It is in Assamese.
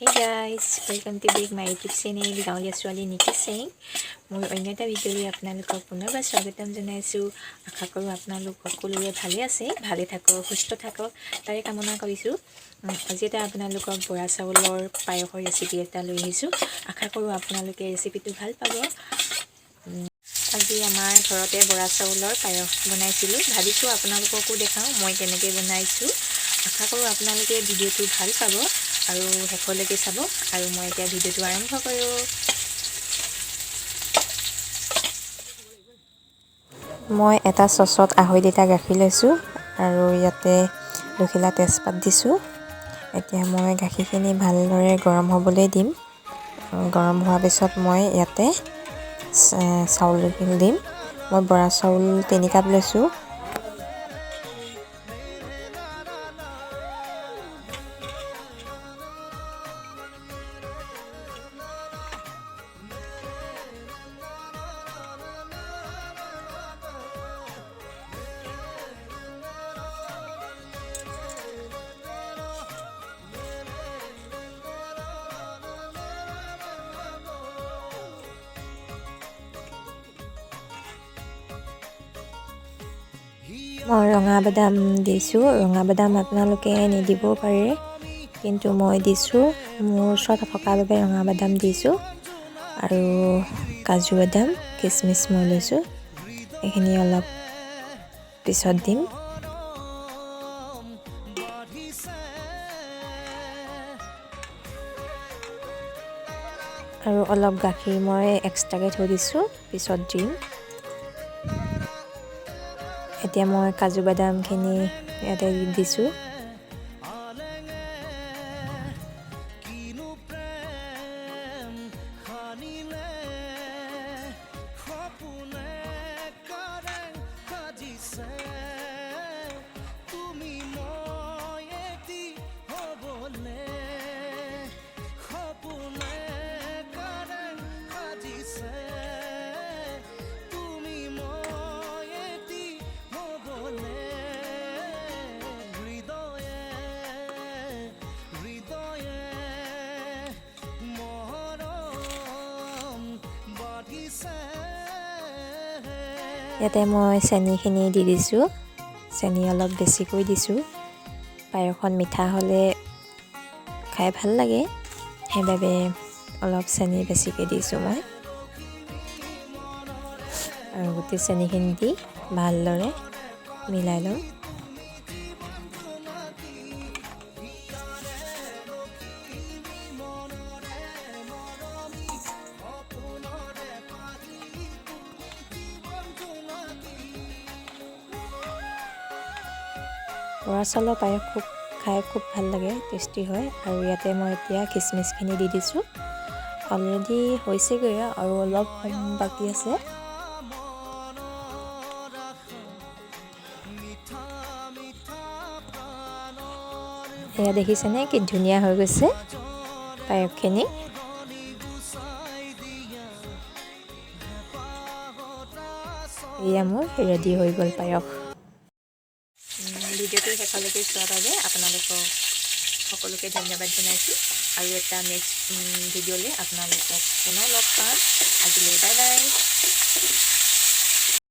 Hey guys, welcome to my YouTube channel গাঁৱলীয়া ছোৱালী নিকি সিং। মোৰ অন্য এটা ভিডিঅ'লৈ আপোনালোকক পুনৰবাৰ স্বাগতম জনাইছোঁ। আশা কৰোঁ আপোনালোক সকলোৰে ভালে আছে, ভালে থাকক, সুস্থ থাকক তাৰে কামনা কৰিছোঁ। আজি এটা আপোনালোকক বৰা চাউলৰ পায়সৰ ৰেচিপি এটা লৈ আহিছোঁ। আশা কৰোঁ আপোনালোকে ৰেচিপিটো ভাল পাব। আজি আমাৰ ঘৰতে বৰা চাউলৰ পায়স বনাইছিলোঁ। ভাবিছোঁ আপোনালোককো দেখাওঁ মই কেনেকৈ বনাইছোঁ। আশা কৰোঁ আপোনালোকে ভিডিঅ'টো ভাল পাব আৰু শেষলৈকে চাব। আৰু মই এতিয়া ভিডিঅ'টো আৰম্ভ কৰোঁ। মই এটা চচত 2.5 লিটাৰ গাখীৰ লৈছোঁ আৰু ইয়াতে 2 খিলা তেজপাত দিছোঁ। এতিয়া মই গাখীৰখিনি ভালদৰে গৰম হ'বলৈ দিম। গৰম হোৱাৰ পিছত মই ইয়াতে চাউলখিনি দিম। মই বৰা চাউল 3 কাপ লৈছোঁ। মই ৰঙা বাদাম দিছোঁ। ৰঙা বাদাম আপোনালোকে নিদিবও পাৰে, কিন্তু মই দিছোঁ। মোৰ ওচৰত থকা বাবে ৰঙা বাদাম দিছোঁ। আৰু কাজু বাদাম, কিচমিচ মই লৈছোঁ। এইখিনি অলপ পিছত দিম। আৰু অলপ গাখীৰ মই এক্সট্ৰাকৈ থৈ দিছোঁ, পিছত দিম। এতিয়া মই কাজু বাদামখিনি ইয়াতে দিছোঁ। ইয়াতে মই চেনিখিনি দি দিছোঁ। চেনি অলপ বেছিকৈ দিছোঁ। পায়সখন মিঠা হ'লে খাই ভাল লাগে, সেইবাবে অলপ চেনি বেছিকৈ দিছোঁ মই। আৰু গোটেই চেনিখিনি দি ভালদৰে মিলাই ল'ম। বৰা চাউলৰ পায়স খাই খুব ভাল লাগে, টেষ্টি হয়। আৰু ইয়াতে মই এতিয়া কিচমিচখিনি দি দিছোঁ। অলৰেডি হৈছেগৈ আৰু অলপ বাকী আছে। এয়া দেখিছেনে কি ধুনীয়া হৈ গৈছে পায়সখিনি। এয়া মোৰ ৰেডি হৈ গ'ল পায়স। ভিডিঅ'টো শেষলৈকে চোৱাৰ বাবে আপোনালোকক সকলোকে ধন্যবাদ জনাইছোঁ। আৰু এটা নেক্সট ভিডিঅ'লৈ আপোনালোকক পুনৰ লগ পাম। আজিলৈ বাই বাই।